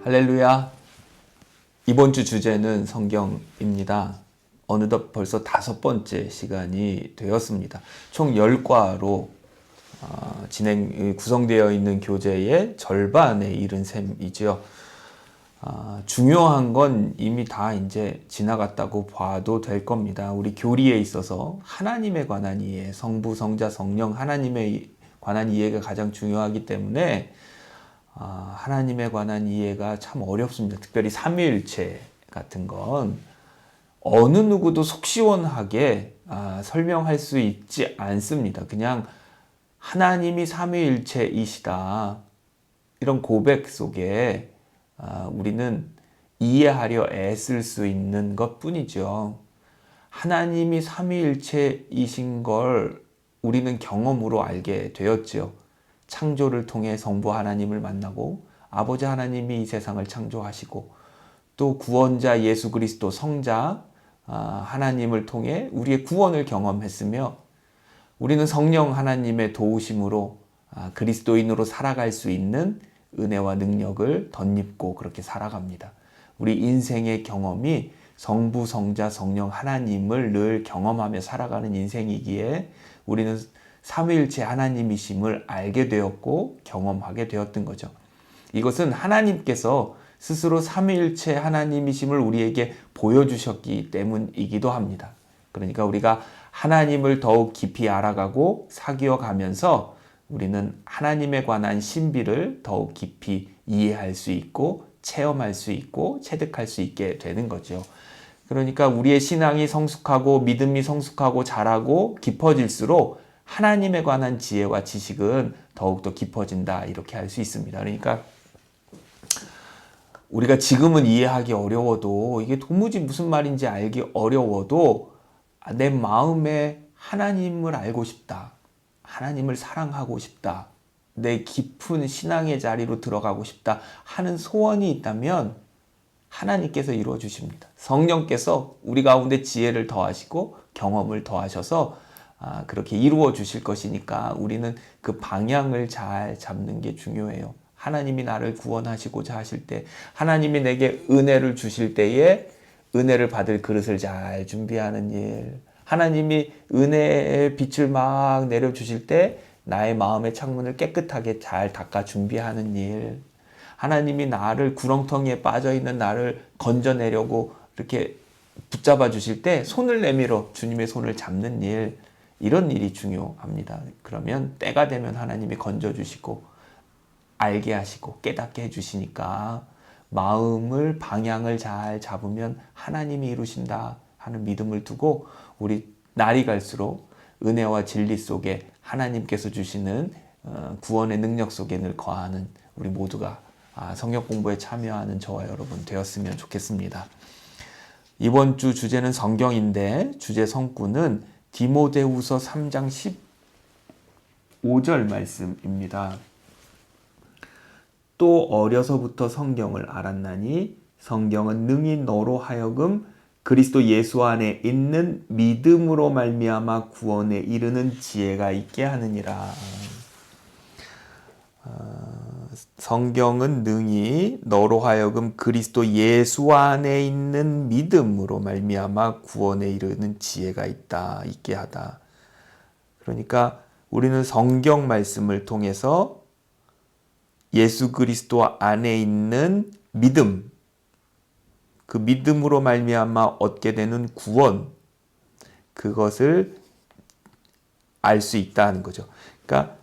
할렐루야. 이번 주 주제는 성경입니다. 어느덧 벌써 5번째 시간이 되었습니다. 총 10과로 구성되어 있는 교재의 절반에 이른 셈이죠. 중요한 건 이미 다 이제 지나갔다고 봐도 될 겁니다. 우리 교리에 있어서 하나님에 관한 이해, 성부, 성자, 성령, 하나님에 관한 이해가 가장 중요하기 때문에 하나님에 관한 이해가 참 어렵습니다. 특별히 삼위일체 같은 건 어느 누구도 속 시원하게 설명할 수 있지 않습니다. 그냥 하나님이 삼위일체이시다. 이런 고백 속에 우리는 이해하려 애쓸 수 있는 것 뿐이죠. 하나님이 삼위일체이신 걸 우리는 경험으로 알게 되었죠. 창조를 통해 성부 하나님을 만나고 아버지 하나님이 이 세상을 창조하시고 또 구원자 예수 그리스도 성자 하나님을 통해 우리의 구원을 경험했으며 우리는 성령 하나님의 도우심으로 그리스도인으로 살아갈 수 있는 은혜와 능력을 덧입고 그렇게 살아갑니다. 우리 인생의 경험이 성부, 성자, 성령 하나님을 늘 경험하며 살아가는 인생이기에 우리는 삼위일체 하나님이심을 알게 되었고 경험하게 되었던 거죠. 이것은 하나님께서 스스로 삼위일체 하나님이심을 우리에게 보여주셨기 때문이기도 합니다. 그러니까 우리가 하나님을 더욱 깊이 알아가고 사귀어 가면서 우리는 하나님에 관한 신비를 더욱 깊이 이해할 수 있고 체험할 수 있고 체득할 수 있게 되는 거죠. 그러니까 우리의 신앙이 성숙하고 믿음이 성숙하고 자라고 깊어질수록 하나님에 관한 지혜와 지식은 더욱더 깊어진다 이렇게 할 수 있습니다. 그러니까 우리가 지금은 이해하기 어려워도 이게 도무지 무슨 말인지 알기 어려워도 내 마음에 하나님을 알고 싶다. 하나님을 사랑하고 싶다. 내 깊은 신앙의 자리로 들어가고 싶다 하는 소원이 있다면 하나님께서 이루어 주십니다. 성령께서 우리 가운데 지혜를 더하시고 경험을 더하셔서 그렇게 이루어 주실 것이니까 우리는 그 방향을 잘 잡는 게 중요해요. 하나님이 나를 구원하시고자 하실 때, 하나님이 내게 은혜를 주실 때에 은혜를 받을 그릇을 잘 준비하는 일, 하나님이 은혜의 빛을 막 내려주실 때 나의 마음의 창문을 깨끗하게 잘 닦아 준비하는 일, 하나님이 나를 구렁텅이에 빠져있는 나를 건져내려고 이렇게 붙잡아 주실 때 손을 내밀어 주님의 손을 잡는 일, 이런 일이 중요합니다. 그러면 때가 되면 하나님이 건져주시고 알게 하시고 깨닫게 해주시니까 마음을 방향을 잘 잡으면 하나님이 이루신다 하는 믿음을 두고 우리 날이 갈수록 은혜와 진리 속에 하나님께서 주시는 구원의 능력 속에 늘 거하는 우리 모두가 성경 공부에 참여하는 저와 여러분 되었으면 좋겠습니다. 이번 주 주제는 성경인데 주제 성구는 디모데후서 3장 15절 말씀입니다. 또 어려서부터 성경을 알았나니 성경은 능히 너로 하여금 그리스도 예수 안에 있는 믿음으로 말미암아 구원에 이르는 지혜가 있게 하느니라. 성경은 능히 너로 하여금 그리스도 예수 안에 있는 믿음으로 말미암아 구원에 이르는 지혜가 있게 하다. 그러니까 우리는 성경 말씀을 통해서 예수 그리스도 안에 있는 믿음, 그 믿음으로 말미암아 얻게 되는 구원, 그것을 알 수 있다는 거죠. 그러니까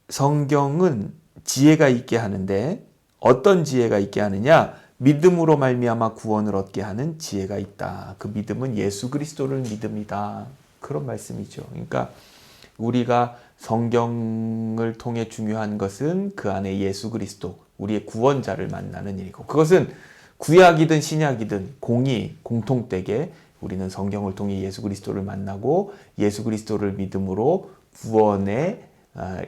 성경은 지혜가 있게 하는데 어떤 지혜가 있게 하느냐? 믿음으로 말미암아 구원을 얻게 하는 지혜가 있다. 그 믿음은 예수 그리스도를 믿음이다. 그런 말씀이죠. 그러니까 우리가 성경을 통해 중요한 것은 그 안에 예수 그리스도, 우리의 구원자를 만나는 일이고 그것은 구약이든 신약이든 공통되게 우리는 성경을 통해 예수 그리스도를 만나고 예수 그리스도를 믿음으로 구원에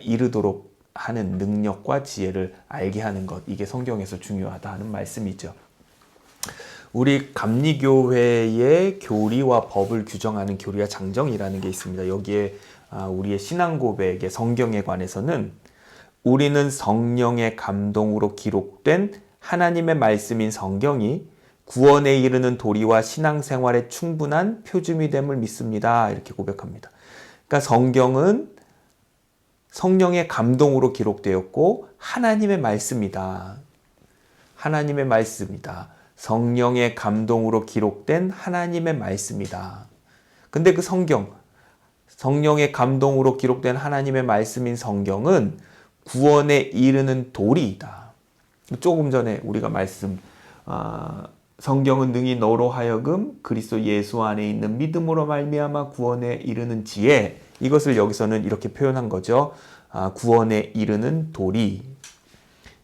이르도록 하는 능력과 지혜를 알게 하는 것, 이게 성경에서 중요하다 하는 말씀이죠. 우리 감리교회의 교리와 법을 규정하는 교리와 장정이라는 게 있습니다. 여기에 우리의 신앙 고백의 성경에 관해서는 우리는 성령의 감동으로 기록된 하나님의 말씀인 성경이 구원에 이르는 도리와 신앙생활에 충분한 표준이 됨을 믿습니다. 이렇게 고백합니다. 그러니까 성경은 성령의 감동으로 기록되었고 하나님의 말씀이다. 하나님의 말씀이다. 성령의 감동으로 기록된 하나님의 말씀이다. 근데 그 성령의 감동으로 기록된 하나님의 말씀인 성경은 구원에 이르는 도리이다. 조금 전에 우리가 성경은 능히 너로 하여금 그리스도 예수 안에 있는 믿음으로 말미암아 구원에 이르는 지혜, 이것을 여기서는 이렇게 표현한 거죠. 구원에 이르는 도리.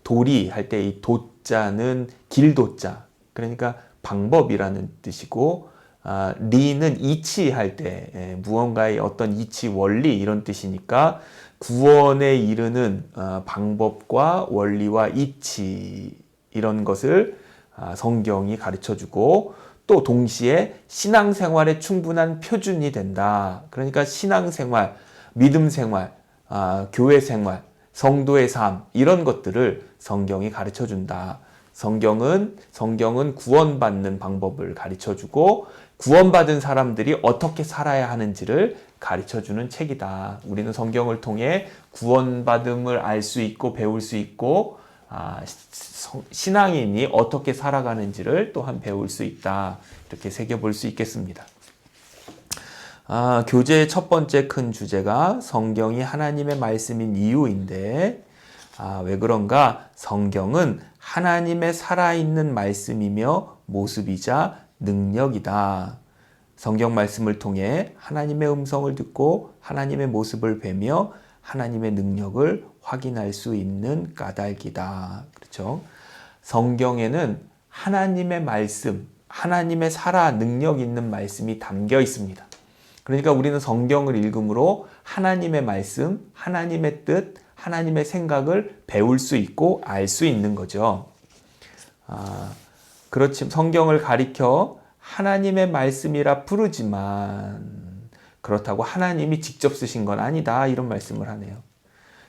도리 할 때 이 도자는 길도자, 그러니까 방법이라는 뜻이고, 리는 이치 할 때 무언가의 어떤 이치, 원리 이런 뜻이니까 구원에 이르는 방법과 원리와 이치 이런 것을 성경이 가르쳐주고, 또 동시에 신앙생활에 충분한 표준이 된다. 그러니까 신앙생활, 믿음생활, 교회생활, 성도의 삶 이런 것들을 성경이 가르쳐준다. 성경은 구원받는 방법을 가르쳐주고 구원받은 사람들이 어떻게 살아야 하는지를 가르쳐주는 책이다. 우리는 성경을 통해 구원받음을 알 수 있고 배울 수 있고 신앙인이 어떻게 살아가는지를 또한 배울 수 있다. 이렇게 새겨볼 수 있겠습니다. 교재의 첫 번째 큰 주제가 성경이 하나님의 말씀인 이유인데, 왜 그런가? 성경은 하나님의 살아있는 말씀이며 모습이자 능력이다. 성경 말씀을 통해 하나님의 음성을 듣고 하나님의 모습을 뵈며 하나님의 능력을 확인할 수 있는 까닭이다. 그렇죠? 성경에는 하나님의 말씀, 하나님의 살아 능력 있는 말씀이 담겨 있습니다. 그러니까 우리는 성경을 읽음으로 하나님의 말씀, 하나님의 뜻, 하나님의 생각을 배울 수 있고 알 수 있는 거죠. 그렇지, 성경을 가리켜 하나님의 말씀이라 부르지만 그렇다고 하나님이 직접 쓰신 건 아니다, 이런 말씀을 하네요.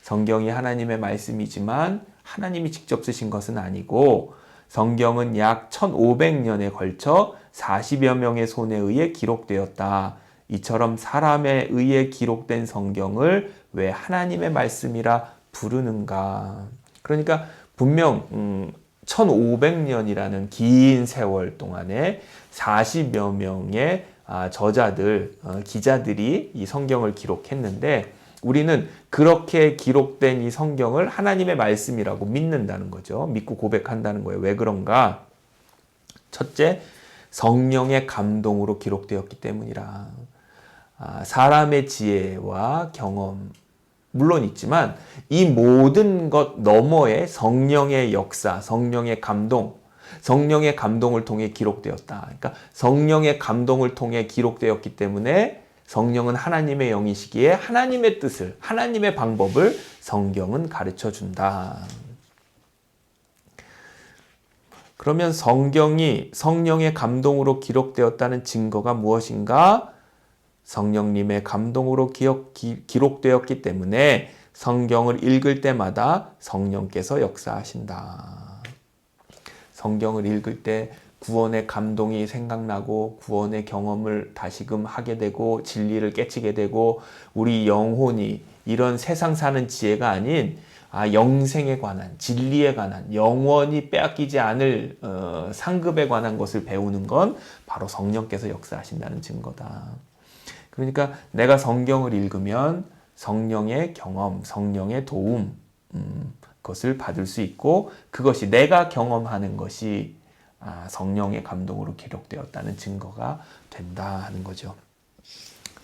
성경이 하나님의 말씀이지만 하나님이 직접 쓰신 것은 아니고, 성경은 약 1500년에 걸쳐 40여 명의 손에 의해 기록되었다. 이처럼 사람에 의해 기록된 성경을 왜 하나님의 말씀이라 부르는가? 그러니까 분명 1500년이라는 긴 세월 동안에 40여 명의 저자들, 기자들이 이 성경을 기록했는데, 우리는 그렇게 기록된 이 성경을 하나님의 말씀이라고 믿는다는 거죠. 믿고 고백한다는 거예요. 왜 그런가? 첫째, 성령의 감동으로 기록되었기 때문이라. 사람의 지혜와 경험 물론 있지만 이 모든 것 너머에 성령의 역사, 성령의 감동을 통해 기록되었다. 그러니까 성령의 감동을 통해 기록되었기 때문에 성령은 하나님의 영이시기에 하나님의 뜻을, 하나님의 방법을 성경은 가르쳐 준다. 그러면 성경이 성령의 감동으로 기록되었다는 증거가 무엇인가? 성령님의 감동으로 기록되었기 때문에 성경을 읽을 때마다 성령께서 역사하신다. 성경을 읽을 때 구원의 감동이 생각나고 구원의 경험을 다시금 하게 되고 진리를 깨치게 되고, 우리 영혼이 이런 세상 사는 지혜가 아닌 영생에 관한, 진리에 관한, 영원히 빼앗기지 않을 상급에 관한 것을 배우는 건 바로 성령께서 역사하신다는 증거다. 그러니까 내가 성경을 읽으면 성령의 경험, 성령의 도움, 그것을 받을 수 있고, 그것이 내가 경험하는 것이 성령의 감동으로 기록되었다는 증거가 된다 하는 거죠.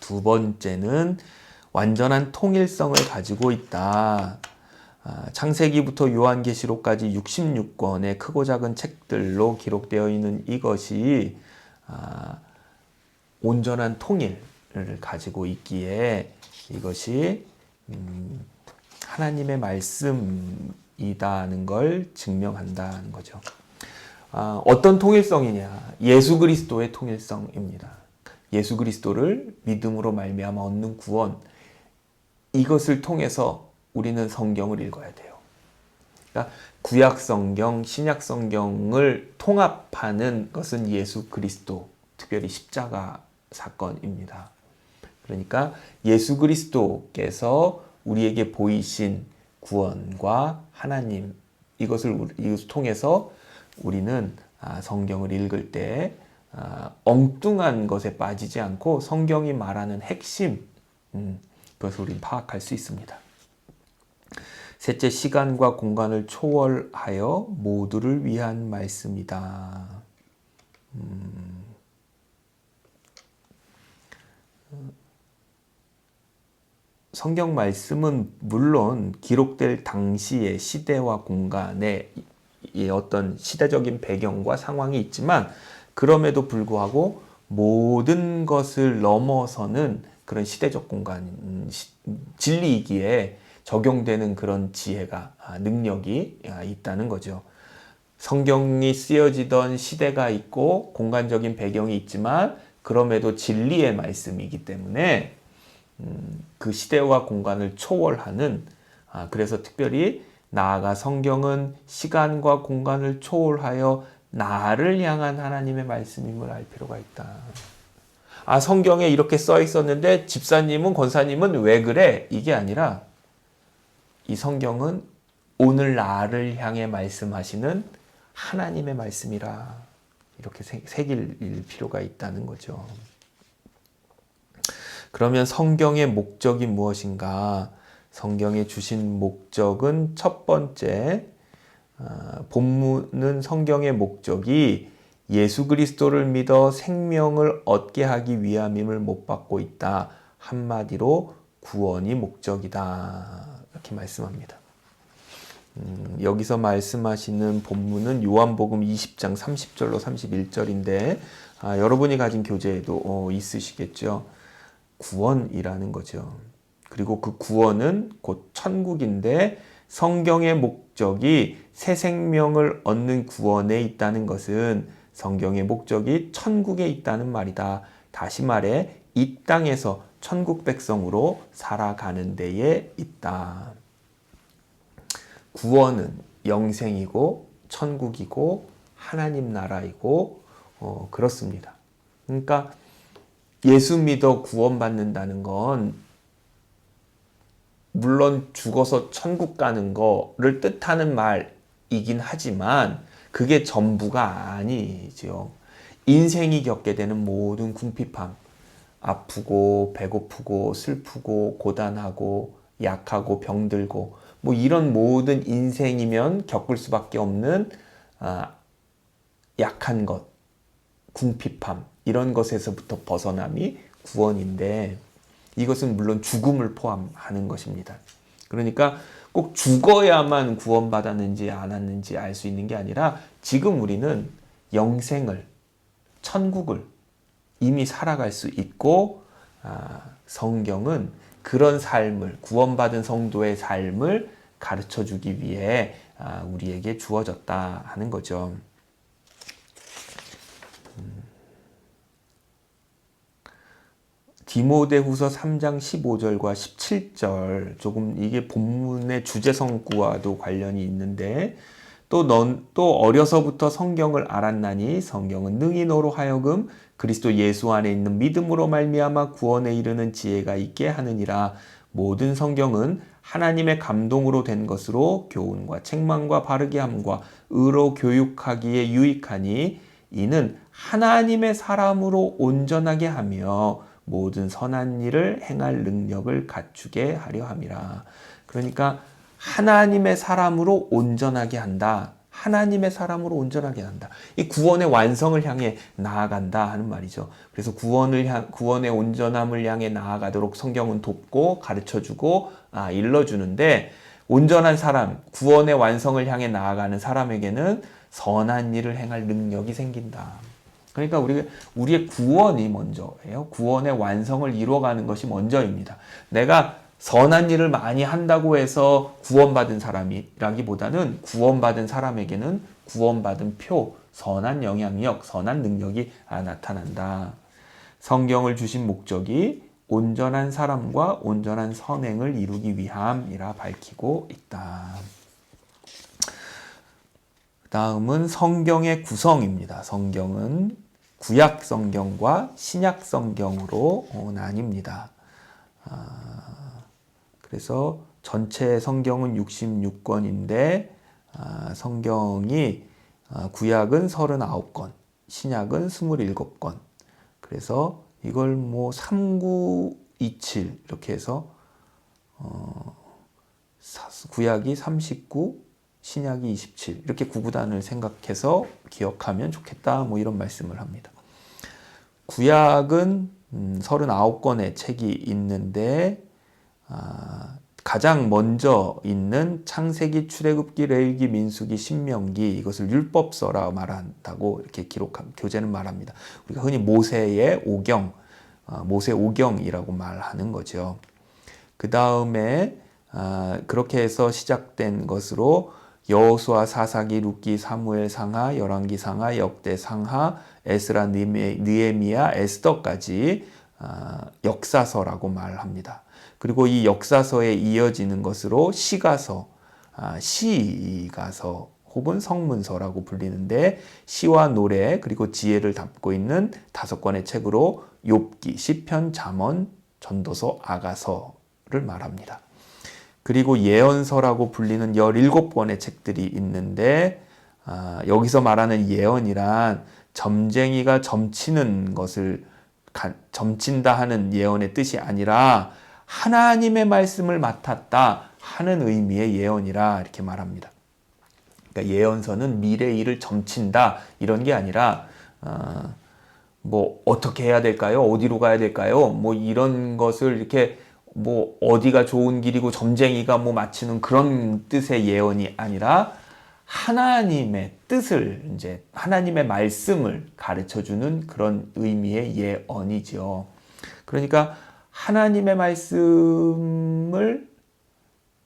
두 번째는 완전한 통일성을 가지고 있다. 창세기부터 요한계시록까지 66권의 크고 작은 책들로 기록되어 있는 이것이 온전한 통일을 가지고 있기에 이것이 하나님의 말씀이다는 걸 증명한다는 거죠. 어떤 통일성이냐? 예수 그리스도의 통일성입니다. 예수 그리스도를 믿음으로 말미암아 얻는 구원, 이것을 통해서 우리는 성경을 읽어야 돼요. 그러니까 구약 성경, 신약 성경을 통합하는 것은 예수 그리스도, 특별히 십자가 사건입니다. 그러니까 예수 그리스도께서 우리에게 보이신 구원과 하나님, 이것을 통해서 우리는 성경을 읽을 때 엉뚱한 것에 빠지지 않고 성경이 말하는 핵심, 그것을 우리는 파악할 수 있습니다. 셋째, 시간과 공간을 초월하여 모두를 위한 말씀이다. 성경 말씀은 물론 기록될 당시의 시대와 공간에 어떤 시대적인 배경과 상황이 있지만, 그럼에도 불구하고 모든 것을 넘어서는 그런 시대적 공간, 진리이기에 적용되는 그런 지혜가, 능력이 있다는 거죠. 성경이 쓰여지던 시대가 있고 공간적인 배경이 있지만 그럼에도 진리의 말씀이기 때문에 그 시대와 공간을 초월하는, 그래서 특별히 나아가 성경은 시간과 공간을 초월하여 나를 향한 하나님의 말씀임을 알 필요가 있다. 성경에 이렇게 써 있었는데 집사님은, 권사님은 왜 그래? 이게 아니라 이 성경은 오늘 나를 향해 말씀하시는 하나님의 말씀이라, 이렇게 새길 필요가 있다는 거죠. 그러면 성경의 목적이 무엇인가? 성경에 주신 목적은 첫 번째, 본문은 성경의 목적이 예수 그리스도를 믿어 생명을 얻게 하기 위함임을 못 받고 있다. 한마디로 구원이 목적이다. 이렇게 말씀합니다. 여기서 말씀하시는 본문은 요한복음 20장 30절로 31절인데 여러분이 가진 교재에도 있으시겠죠. 구원이라는 거죠. 그리고 그 구원은 곧 천국인데, 성경의 목적이 새 생명을 얻는 구원에 있다는 것은 성경의 목적이 천국에 있다는 말이다. 다시 말해 이 땅에서 천국 백성으로 살아가는 데에 있다. 구원은 영생이고 천국이고 하나님 나라이고 그렇습니다. 그러니까 예수 믿어 구원받는다는 건 물론 죽어서 천국 가는 거를 뜻하는 말이긴 하지만 그게 전부가 아니죠. 인생이 겪게 되는 모든 궁핍함, 아프고 배고프고 슬프고 고단하고 약하고 병들고 뭐 이런 모든 인생이면 겪을 수밖에 없는 약한 것, 궁핍함, 이런 것에서부터 벗어남이 구원인데, 이것은 물론 죽음을 포함하는 것입니다. 그러니까 꼭 죽어야만 구원받았는지 안 왔는지 알 수 있는 게 아니라 지금 우리는 영생을, 천국을 이미 살아갈 수 있고, 성경은 그런 삶을, 구원받은 성도의 삶을 가르쳐주기 위해 우리에게 주어졌다 하는 거죠. 디모데후서 3장 15절과 17절, 조금 이게 본문의 주제성구와도 관련이 있는데, 또 어려서부터 성경을 알았나니 성경은 능히 너로 하여금 그리스도 예수 안에 있는 믿음으로 말미암아 구원에 이르는 지혜가 있게 하느니라. 모든 성경은 하나님의 감동으로 된 것으로 교훈과 책망과 바르게 함과 의로 교육하기에 유익하니 이는 하나님의 사람으로 온전하게 하며 모든 선한 일을 행할 능력을 갖추게 하려 함이라. 그러니까 하나님의 사람으로 온전하게 한다. 하나님의 사람으로 온전하게 한다. 이 구원의 완성을 향해 나아간다 하는 말이죠. 그래서 구원의 온전함을 향해 나아가도록 성경은 돕고 가르쳐주고 일러주는데, 온전한 사람, 구원의 완성을 향해 나아가는 사람에게는 선한 일을 행할 능력이 생긴다. 그러니까 우리의 구원이 먼저예요. 구원의 완성을 이루어가는 것이 먼저입니다. 내가 선한 일을 많이 한다고 해서 구원받은 사람이라기보다는 구원받은 사람에게는 구원받은 표, 선한 영향력, 선한 능력이 나타난다. 성경을 주신 목적이 온전한 사람과 온전한 선행을 이루기 위함이라 밝히고 있다. 다음은 성경의 구성입니다. 성경은 구약 성경과 신약 성경으로 나뉩니다. 그래서 전체 성경은 66권인데 성경이 구약은 39권, 신약은 27권. 그래서 이걸 뭐 3927 이렇게 해서 구약이 39, 신약이 27 이렇게 구구단을 생각해서 기억하면 좋겠다 뭐 이런 말씀을 합니다. 구약은 39권의 책이 있는데 가장 먼저 있는 창세기, 출애굽기, 레위기, 민수기, 신명기 이것을 율법서라 말한다고 이렇게 교재는 말합니다. 우리가 흔히 모세의 오경, 모세 오경이라고 말하는 거죠. 그 다음에 그렇게 해서 시작된 것으로 여호수아, 사사기, 룻기, 사무엘 상하, 열왕기 상하, 역대 상하, 에스라, 느헤미야, 에스더까지 역사서라고 말합니다. 그리고 이 역사서에 이어지는 것으로 시가서, 시가서 혹은 성문서라고 불리는데 시와 노래 그리고 지혜를 담고 있는 5권의 책으로 욥기, 시편, 잠언, 전도서, 아가서를 말합니다. 그리고 예언서라고 불리는 17권의 책들이 있는데 여기서 말하는 예언이란 점쟁이가 점치는 것을 점친다 하는 예언의 뜻이 아니라 하나님의 말씀을 맡았다 하는 의미의 예언이라 이렇게 말합니다. 그러니까 예언서는 미래 일을 점친다 이런 게 아니라 뭐 어떻게 해야 될까요? 어디로 가야 될까요? 뭐 이런 것을 이렇게 뭐 어디가 좋은 길이고 점쟁이가 뭐 맞추는 그런 뜻의 예언이 아니라 하나님의 뜻을 이제 하나님의 말씀을 가르쳐 주는 그런 의미의 예언이죠. 그러니까 하나님의 말씀을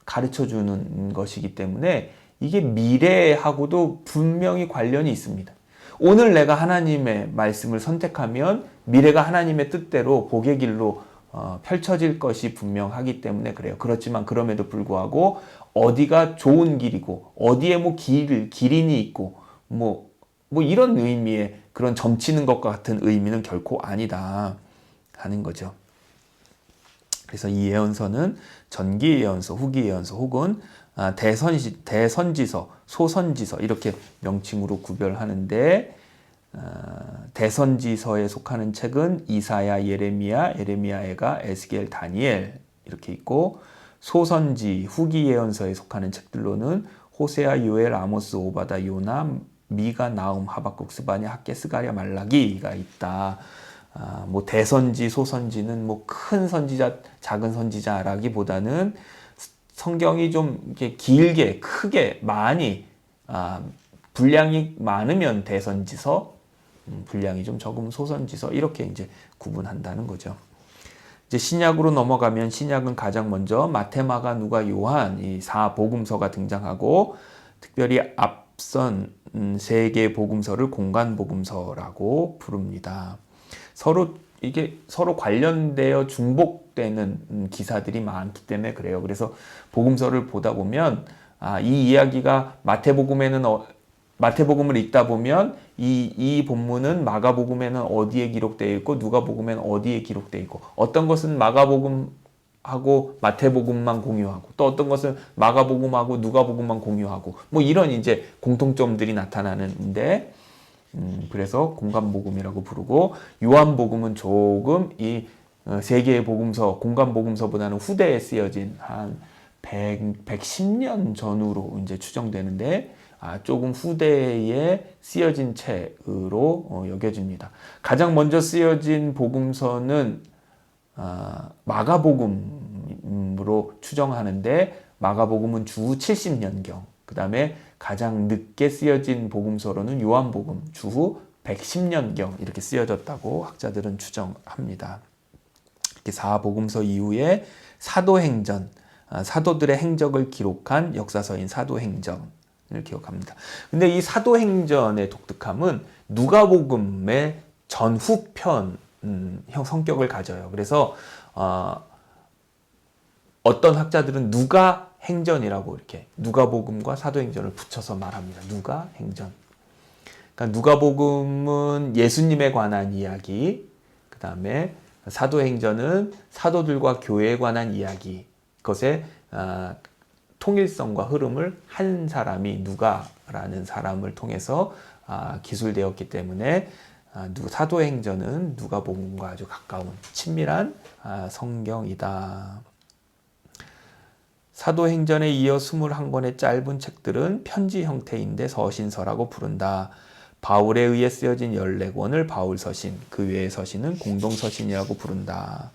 가르쳐 주는 것이기 때문에 이게 미래하고도 분명히 관련이 있습니다. 오늘 내가 하나님의 말씀을 선택하면 미래가 하나님의 뜻대로 복의 길로 펼쳐질 것이 분명하기 때문에 그래요. 그렇지만 그럼에도 불구하고 어디가 좋은 길이고 어디에 뭐 기린이 있고 뭐 이런 의미의 그런 점치는 것과 같은 의미는 결코 아니다 하는 거죠. 그래서 이 예언서는 전기 예언서, 후기 예언서 혹은 대선지서, 소선지서 이렇게 명칭으로 구별하는데 대선지서에 속하는 책은 이사야, 예레미야, 에레미야에가, 에스겔, 다니엘 이렇게 있고 소선지, 후기 예언서에 속하는 책들로는 호세아, 요엘, 아모스, 오바다, 요나, 미가, 나움, 하박국, 스바냐, 학개, 스가랴, 말라기가 있다. 뭐 대선지, 소선지는 뭐 큰 선지자, 작은 선지자라기보다는 성경이 좀 이렇게 길게, 크게, 많이 분량이 많으면 대선지서, 분량이 좀 적으면 소선지서 이렇게 이제 구분한다는 거죠. 이제 신약으로 넘어가면 신약은 가장 먼저 마태, 마가, 누가, 요한 이 4복음서가 등장하고 특별히 앞선 3개의 복음서를 공간 복음서라고 부릅니다. 서로 관련되어 중복되는 기사들이 많기 때문에 그래요. 그래서 복음서를 보다 보면 이 이야기가 마태복음을 읽다 보면 이 본문은 마가복음에는 어디에 기록되어 있고 누가복음에는 어디에 기록되어 있고 어떤 것은 마가복음하고 마태복음만 공유하고 또 어떤 것은 마가복음하고 누가복음만 공유하고 뭐 이런 이제 공통점들이 나타나는데 그래서 공간복음이라고 부르고 요한복음은 조금 이 세 개의 복음서 공간복음서보다는 후대에 쓰여진 한 110년 전후로 이제 추정되는데 조금 후대에 쓰여진 책으로 여겨집니다. 가장 먼저 쓰여진 복음서는 마가복음으로 추정하는데 마가복음은 주후 70년경 그 다음에 가장 늦게 쓰여진 복음서로는 요한복음 주후 110년경 이렇게 쓰여졌다고 학자들은 추정합니다. 이렇게 4복음서 이후에 사도행전, 사도들의 행적을 기록한 역사서인 사도행전을 기록합니다. 근데 이 사도행전의 독특함은 누가복음의 전후편 성격을 가져요. 그래서 어떤 학자들은 누가 행전이라고 이렇게 누가복음과 사도행전을 붙여서 말합니다. 누가 행전. 그러니까 누가복음은 예수님에 관한 이야기, 그 다음에 사도행전은 사도들과 교회에 관한 이야기, 그것의 통일성과 흐름을 한 사람이 누가라는 사람을 통해서 기술되었기 때문에 사도행전은 누가복음과 아주 가까운 친밀한 성경이다. 사도행전에 이어 21권의 짧은 책들은 편지 형태인데 서신서라고 부른다. 바울에 의해 쓰여진 14권을 바울서신, 그 외의 서신은 공동서신이라고 부른다.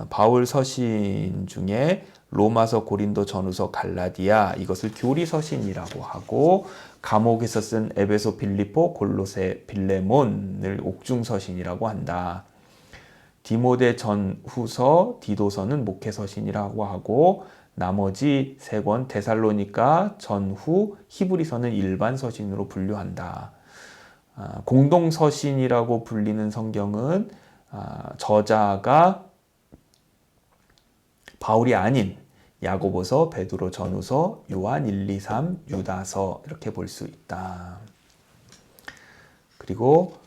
바울 서신 중에 로마서, 고린도, 전후서, 갈라디아, 이것을 교리서신이라고 하고, 감옥에서 쓴 에베소, 빌립보, 골로새, 빌레몬을 옥중서신이라고 한다. 디모데 전후서, 디도서는 목회서신이라고 하고, 나머지 3권 데살로니가, 전후, 히브리서는 일반 서신으로 분류한다. 공동서신이라고 불리는 성경은 저자가 바울이 아닌 야고보서, 베드로 전후서, 요한 1, 2, 3, 유다서 이렇게 볼 수 있다. 그리고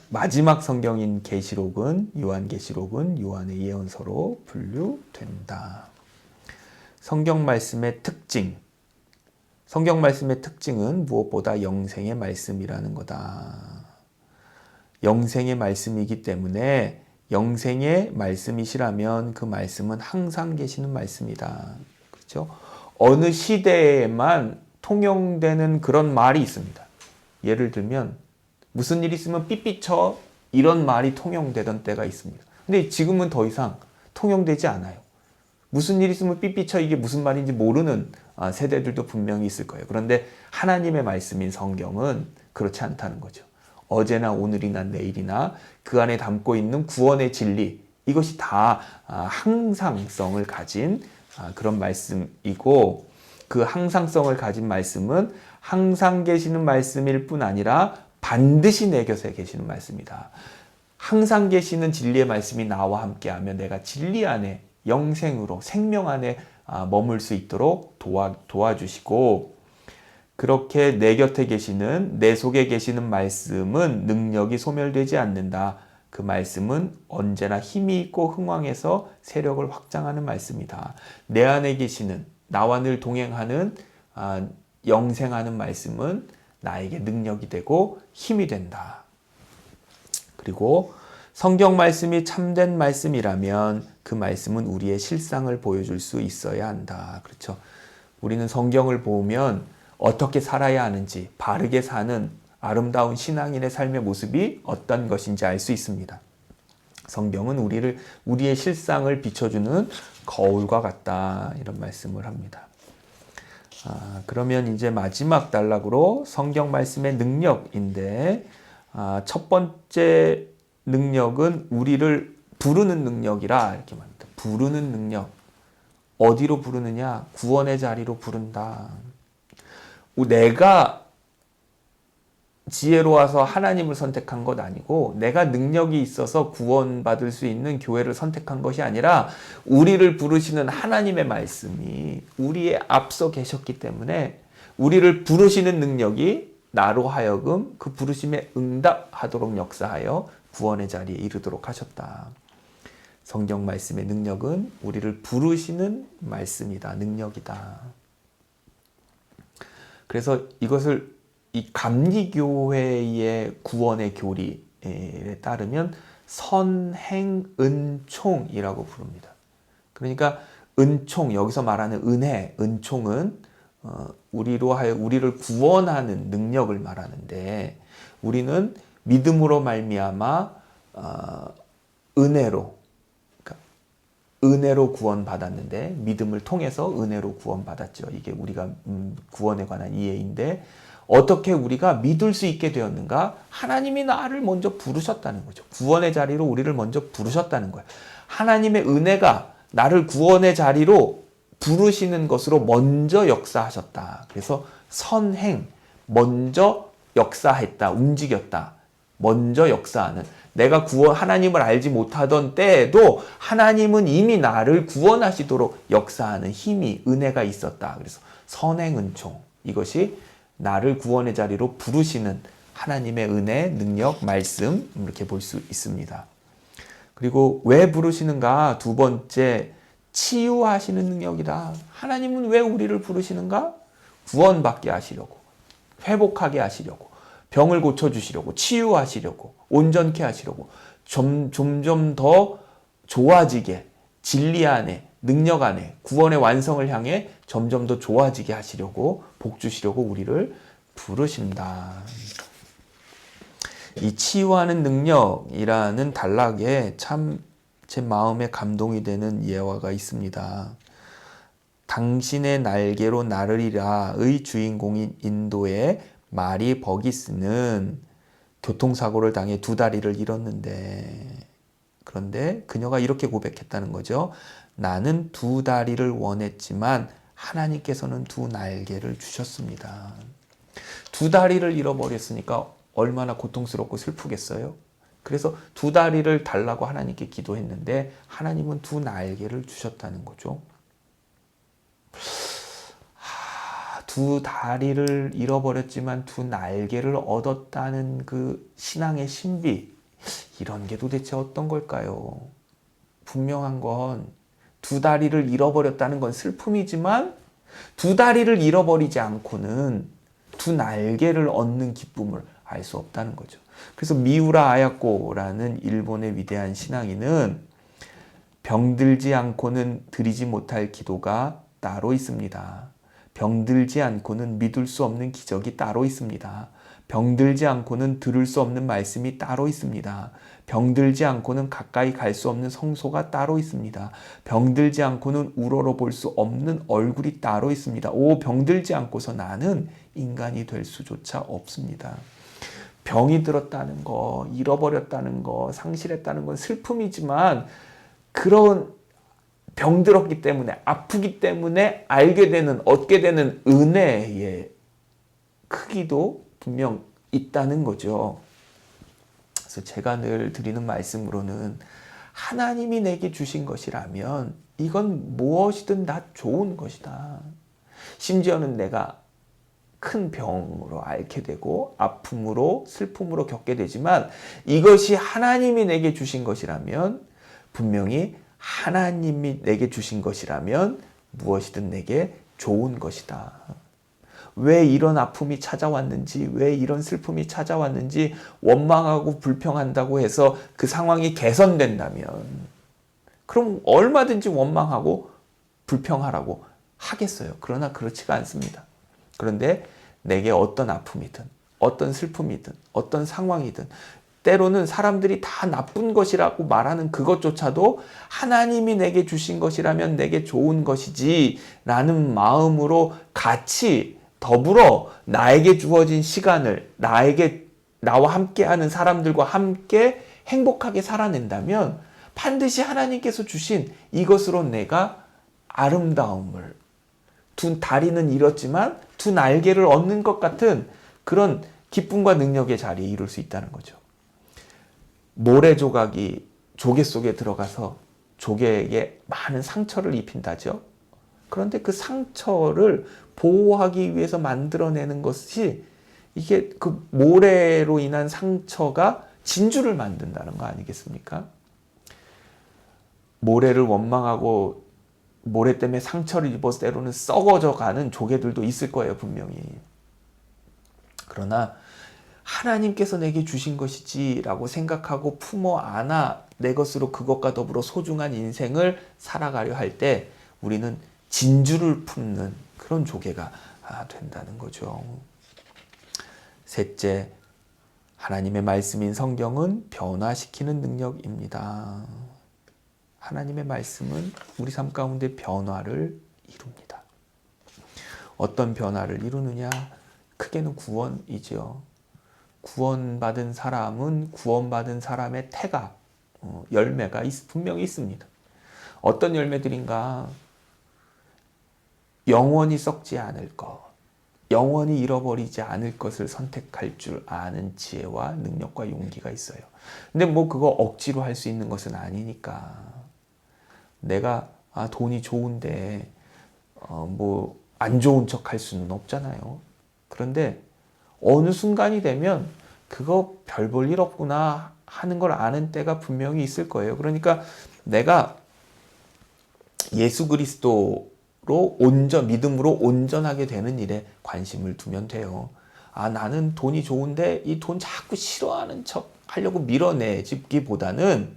마지막 성경인 계시록은 요한계시록은 요한의 예언서로 분류된다. 성경 말씀의 특징. 성경 말씀의 특징은 무엇보다 영생의 말씀이라는 거다. 영생의 말씀이기 때문에 영생의 말씀이시라면 그 말씀은 항상 계시는 말씀이다. 그렇죠? 어느 시대에만 통용되는 그런 말이 있습니다. 예를 들면 무슨 일 있으면 삐삐쳐 이런 말이 통용되던 때가 있습니다. 근데 지금은 더 이상 통용되지 않아요. 무슨 일 있으면 삐삐쳐 이게 무슨 말인지 모르는 세대들도 분명히 있을 거예요. 그런데 하나님의 말씀인 성경은 그렇지 않다는 거죠. 어제나 오늘이나 내일이나 그 안에 담고 있는 구원의 진리, 이것이 다 항상성을 가진 그런 말씀이고, 그 항상성을 가진 말씀은 항상 계시는 말씀일 뿐 아니라 반드시 내 곁에 계시는 말씀이다. 항상 계시는 진리의 말씀이 나와 함께하면 내가 진리 안에 영생으로 생명 안에 머물 수 있도록 도와주시고, 그렇게 내 곁에 계시는, 내 속에 계시는 말씀은 능력이 소멸되지 않는다. 그 말씀은 언제나 힘이 있고 흥왕해서 세력을 확장하는 말씀이다. 내 안에 계시는, 나와 늘 동행하는 영생하는 말씀은 나에게 능력이 되고 힘이 된다. 그리고 성경 말씀이 참된 말씀이라면 그 말씀은 우리의 실상을 보여줄 수 있어야 한다. 그렇죠? 우리는 성경을 보면 어떻게 살아야 하는지, 바르게 사는 아름다운 신앙인의 삶의 모습이 어떤 것인지 알 수 있습니다. 성경은 우리의 실상을 비춰주는 거울과 같다. 이런 말씀을 합니다. 그러면 이제 마지막 단락으로 성경 말씀의 능력인데, 첫 번째 능력은 우리를 부르는 능력이라 이렇게 말합니다. 부르는 능력. 어디로 부르느냐? 구원의 자리로 부른다. 내가 지혜로워서 하나님을 선택한 것 아니고, 내가 능력이 있어서 구원받을 수 있는 교회를 선택한 것이 아니라 우리를 부르시는 하나님의 말씀이 우리의 앞서 계셨기 때문에 우리를 부르시는 능력이 나로 하여금 그 부르심에 응답하도록 역사하여 구원의 자리에 이르도록 하셨다. 성경 말씀의 능력은 우리를 부르시는 말씀이다. 능력이다. 그래서 이것을 이 감리교회의 구원의 교리에 따르면 선행은총이라고 부릅니다. 그러니까 은총, 여기서 말하는 은혜, 은총은 우리를 구원하는 능력을 말하는데, 우리는 믿음으로 말미암아 은혜로 구원받았는데, 믿음을 통해서 은혜로 구원받았죠. 이게 우리가 구원에 관한 이해인데, 어떻게 우리가 믿을 수 있게 되었는가? 하나님이 나를 먼저 부르셨다는 거죠. 구원의 자리로 우리를 먼저 부르셨다는 거예요. 하나님의 은혜가 나를 구원의 자리로 부르시는 것으로 먼저 역사하셨다. 그래서 선행, 먼저 역사했다, 움직였다. 먼저 역사하는, 내가 하나님을 알지 못하던 때에도 하나님은 이미 나를 구원하시도록 역사하는 힘이, 은혜가 있었다. 그래서 선행은총, 이것이 나를 구원의 자리로 부르시는 하나님의 은혜, 능력, 말씀, 이렇게 볼 수 있습니다. 그리고 왜 부르시는가? 두 번째, 치유하시는 능력이다. 하나님은 왜 우리를 부르시는가? 구원받게 하시려고, 회복하게 하시려고, 병을 고쳐주시려고, 치유하시려고, 온전케 하시려고, 점점 더 좋아지게, 진리 안에, 능력 안에, 구원의 완성을 향해 점점 더 좋아지게 하시려고, 복 주시려고 우리를 부르신다. 이 치유하는 능력이라는 단락에 참 제 마음에 감동이 되는 예화가 있습니다. 당신의 날개로 나르리라의 주인공인 인도의 마리 버기스는 교통사고를 당해 두 다리를 잃었는데, 그런데 그녀가 이렇게 고백했다는 거죠. 나는 두 다리를 원했지만 하나님께서는 두 날개를 주셨습니다. 두 다리를 잃어버렸으니까 얼마나 고통스럽고 슬프겠어요? 그래서 두 다리를 달라고 하나님께 기도했는데 하나님은 두 날개를 주셨다는 거죠. 두 다리를 잃어버렸지만 두 날개를 얻었다는 그 신앙의 신비, 이런 게 도대체 어떤 걸까요? 분명한 건 두 다리를 잃어버렸다는 건 슬픔이지만 두 다리를 잃어버리지 않고는 두 날개를 얻는 기쁨을 알 수 없다는 거죠. 그래서 미우라 아야코라는 일본의 위대한 신앙인은 병들지 않고는 드리지 못할 기도가 따로 있습니다. 병들지 않고는 믿을 수 없는 기적이 따로 있습니다. 병들지 않고는 들을 수 없는 말씀이 따로 있습니다. 병들지 않고는 가까이 갈 수 없는 성소가 따로 있습니다. 병들지 않고는 우러러볼 수 없는 얼굴이 따로 있습니다. 병들지 않고서 나는 인간이 될 수조차 없습니다. 병이 들었다는 거, 잃어버렸다는 거, 상실했다는 건 슬픔이지만 그런 병들었기 때문에, 아프기 때문에 알게 되는, 얻게 되는 은혜의 크기도 분명 있다는 거죠. 그래서 제가 늘 드리는 말씀으로는 하나님이 내게 주신 것이라면 이건 무엇이든 다 좋은 것이다. 심지어는 내가 큰 병으로 앓게 되고 아픔으로, 슬픔으로 겪게 되지만 이것이 하나님이 내게 주신 것이라면, 분명히 하나님이 내게 주신 것이라면 무엇이든 내게 좋은 것이다. 왜 이런 아픔이 찾아왔는지, 왜 이런 슬픔이 찾아왔는지 원망하고 불평한다고 해서 그 상황이 개선된다면, 그럼 얼마든지 원망하고 불평하라고 하겠어요. 그러나 그렇지가 않습니다. 그런데 내게 어떤 아픔이든, 어떤 슬픔이든, 어떤 상황이든, 때로는 사람들이 다 나쁜 것이라고 말하는 그것조차도 하나님이 내게 주신 것이라면 내게 좋은 것이지 라는 마음으로 같이 더불어 나에게 주어진 시간을, 나와 함께하는 사람들과 함께 행복하게 살아낸다면 반드시 하나님께서 주신 이것으로 내가 아름다움을, 두 다리는 잃었지만 두 날개를 얻는 것 같은 그런 기쁨과 능력의 자리에 이룰 수 있다는 거죠. 모래 조각이 조개 속에 들어가서 조개에게 많은 상처를 입힌다죠. 그런데 그 상처를 보호하기 위해서 만들어내는 것이, 이게 그 모래로 인한 상처가 진주를 만든다는 거 아니겠습니까? 모래를 원망하고 모래 때문에 상처를 입어서 때로는 썩어져 가는 조개들도 있을 거예요, 분명히. 그러나 하나님께서 내게 주신 것이지 라고 생각하고 품어 안아 내 것으로 그것과 더불어 소중한 인생을 살아가려 할 때 우리는 진주를 품는 그런 조개가 된다는 거죠. 셋째, 하나님의 말씀인 성경은 변화시키는 능력입니다. 하나님의 말씀은 우리 삶 가운데 변화를 이룹니다. 어떤 변화를 이루느냐? 크게는 구원이죠. 구원받은 사람은 구원받은 사람의 태가, 열매가 분명히 있습니다. 어떤 열매들인가? 영원히 썩지 않을 것, 영원히 잃어버리지 않을 것을 선택할 줄 아는 지혜와 능력과 용기가 있어요. 근데 뭐 그거 억지로 할 수 있는 것은 아니니까. 내가 돈이 좋은데 뭐 안 좋은 척 할 수는 없잖아요. 그런데 어느 순간이 되면 그거 별 볼 일 없구나 하는 걸 아는 때가 분명히 있을 거예요. 그러니까 내가 예수 그리스도로 믿음으로 온전하게 되는 일에 관심을 두면 돼요. 나는 돈이 좋은데 이 돈 자꾸 싫어하는 척 하려고 밀어내기보다는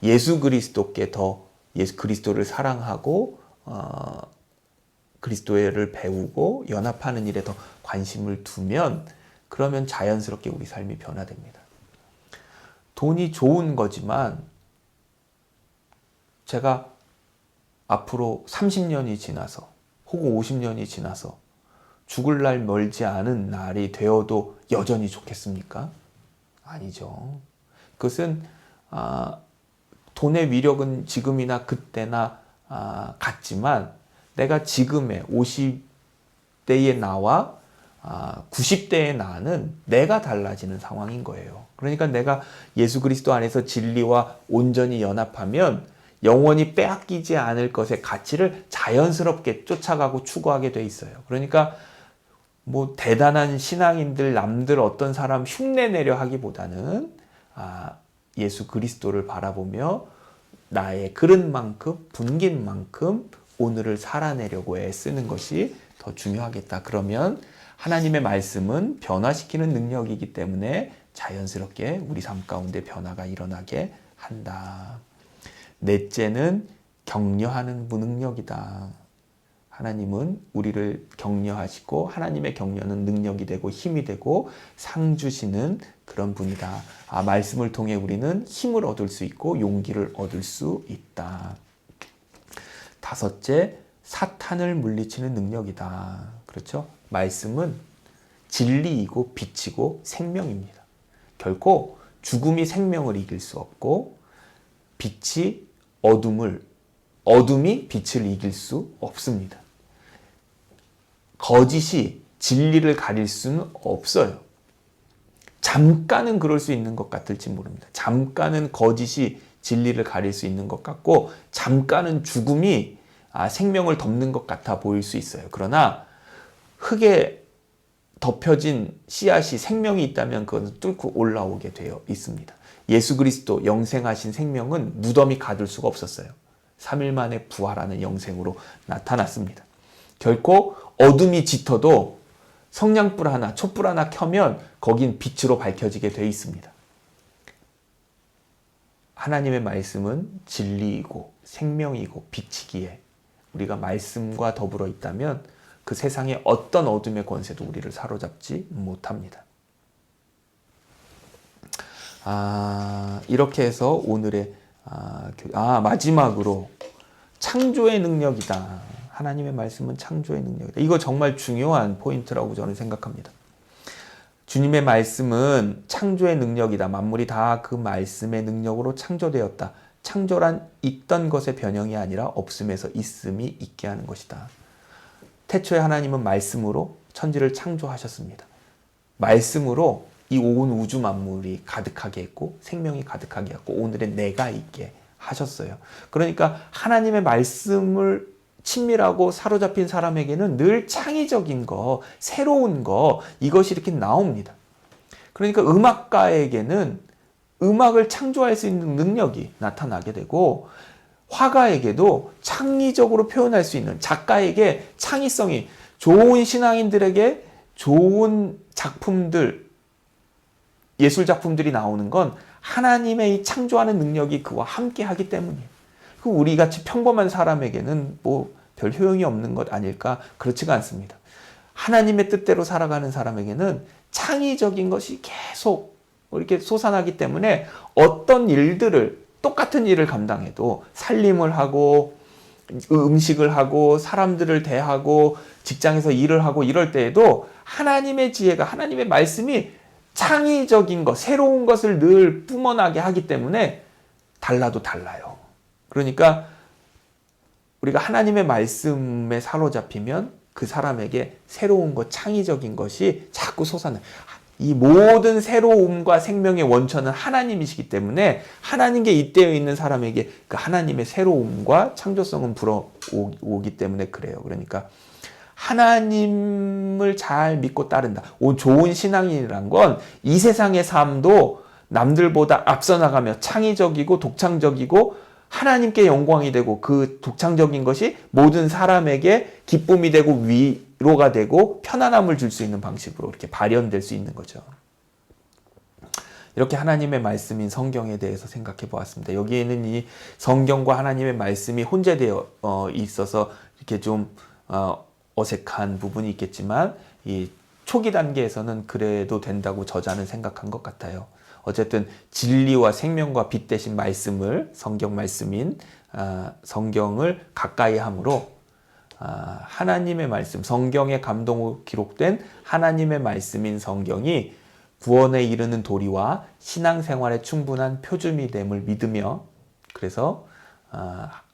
예수 그리스도께 더 예수 그리스도를 사랑하고 그리스도를 배우고 연합하는 일에 더 관심을 두면 그러면 자연스럽게 우리 삶이 변화됩니다. 돈이 좋은 거지만 제가 앞으로 30년이 지나서 혹은 50년이 지나서 죽을 날 멀지 않은 날이 되어도 여전히 좋겠습니까? 아니죠. 그것은 돈의 위력은 지금이나 그때나 같지만 내가 지금의 50대의 나와 90대의 나는 내가 달라지는 상황인 거예요. 그러니까 내가 예수 그리스도 안에서 진리와 온전히 연합하면 영원히 빼앗기지 않을 것의 가치를 자연스럽게 쫓아가고 추구하게 돼 있어요. 그러니까 뭐 대단한 신앙인들, 남들 어떤 사람 흉내내려 하기보다는 예수 그리스도를 바라보며 나의 그릇만큼, 분깃만큼 오늘을 살아내려고 애쓰는 것이 더 중요하겠다. 그러면 하나님의 말씀은 변화시키는 능력이기 때문에 자연스럽게 우리 삶 가운데 변화가 일어나게 한다. 넷째는 격려하는 무능력이다. 하나님은 우리를 격려하시고 하나님의 격려는 능력이 되고 힘이 되고 상 주시는 그런 분이다. 말씀을 통해 우리는 힘을 얻을 수 있고 용기를 얻을 수 있다. 다섯째, 사탄을 물리치는 능력이다. 그렇죠? 말씀은 진리이고 빛이고 생명입니다. 결코 죽음이 생명을 이길 수 없고 빛이 어둠이 빛을 이길 수 없습니다. 거짓이 진리를 가릴 수는 없어요. 잠깐은 그럴 수 있는 것 같을지 모릅니다. 잠깐은 거짓이 진리를 가릴 수 있는 것 같고 잠깐은 죽음이 생명을 덮는 것 같아 보일 수 있어요. 그러나 흙에 덮여진 씨앗이 생명이 있다면 그것은 뚫고 올라오게 되어 있습니다. 예수 그리스도 영생하신 생명은 무덤이 가둘 수가 없었어요. 3일 만에 부활하는 영생으로 나타났습니다. 결코 어둠이 짙어도 성냥불 하나, 촛불 하나 켜면 거긴 빛으로 밝혀지게 되어 있습니다. 하나님의 말씀은 진리이고 생명이고 빛이기에 우리가 말씀과 더불어 있다면 그 세상의 어떤 어둠의 권세도 우리를 사로잡지 못합니다. 이렇게 해서 오늘의 마지막으로 창조의 능력이다. 하나님의 말씀은 창조의 능력이다. 이거 정말 중요한 포인트라고 저는 생각합니다. 주님의 말씀은 창조의 능력이다. 만물이 다 그 말씀의 능력으로 창조되었다. 창조란 있던 것의 변형이 아니라 없음에서 있음이 있게 하는 것이다. 태초에 하나님은 말씀으로 천지를 창조하셨습니다. 말씀으로 이 온 우주 만물이 가득하게 했고 생명이 가득하게 했고 오늘의 내가 있게 하셨어요. 그러니까 하나님의 말씀을 친밀하고 사로잡힌 사람에게는 늘 창의적인 거, 새로운 거 이것이 이렇게 나옵니다. 그러니까 음악가에게는 음악을 창조할 수 있는 능력이 나타나게 되고 화가에게도 창의적으로 표현할 수 있는 작가에게 창의성이 좋은 신앙인들에게 좋은 작품들 예술 작품들이 나오는 건 하나님의 이 창조하는 능력이 그와 함께 하기 때문이에요. 우리 같이 평범한 사람에게는 뭐 별 효용이 없는 것 아닐까? 그렇지가 않습니다. 하나님의 뜻대로 살아가는 사람에게는 창의적인 것이 계속 이렇게 솟아나기 때문에 어떤 일들을 똑같은 일을 감당해도 살림을 하고 음식을 하고 사람들을 대하고 직장에서 일을 하고 이럴 때에도 하나님의 지혜가 하나님의 말씀이 창의적인 것, 새로운 것을 늘 뿜어나게 하기 때문에 달라도 달라요. 그러니까 우리가 하나님의 말씀에 사로잡히면 그 사람에게 새로운 것, 창의적인 것이 자꾸 솟아나요. 이 모든 새로움과 생명의 원천은 하나님이시기 때문에 하나님께 잇대어 있는 사람에게 그 하나님의 새로움과 창조성은 불어오기 때문에 그래요. 그러니까 하나님을 잘 믿고 따른다. 좋은 신앙이란 건 이 세상의 삶도 남들보다 앞서 나가며 창의적이고 독창적이고 하나님께 영광이 되고 그 독창적인 것이 모든 사람에게 기쁨이 되고 위로가 되고 편안함을 줄 수 있는 방식으로 이렇게 발현될 수 있는 거죠. 이렇게 하나님의 말씀인 성경에 대해서 생각해 보았습니다. 여기에는 이 성경과 하나님의 말씀이 혼재되어 있어서 이렇게 좀 어색한 부분이 있겠지만 이 초기 단계에서는 그래도 된다고 저자는 생각한 것 같아요. 어쨌든 진리와 생명과 빛 대신 말씀을 성경 말씀인 성경을 가까이 함으로 하나님의 말씀, 성경의 감동으로 기록된 하나님의 말씀인 성경이 구원에 이르는 도리와 신앙생활에 충분한 표준이 됨을 믿으며 그래서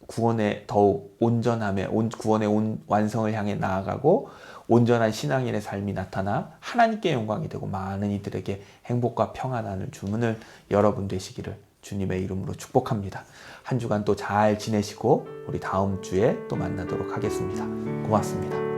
구원에 더욱 온전함에 구원의 완성을 향해 나아가고 온전한 신앙인의 삶이 나타나 하나님께 영광이 되고 많은 이들에게 행복과 평안을 주문을 여러분 되시기를 주님의 이름으로 축복합니다. 한 주간 또 잘 지내시고 우리 다음 주에 또 만나도록 하겠습니다. 고맙습니다.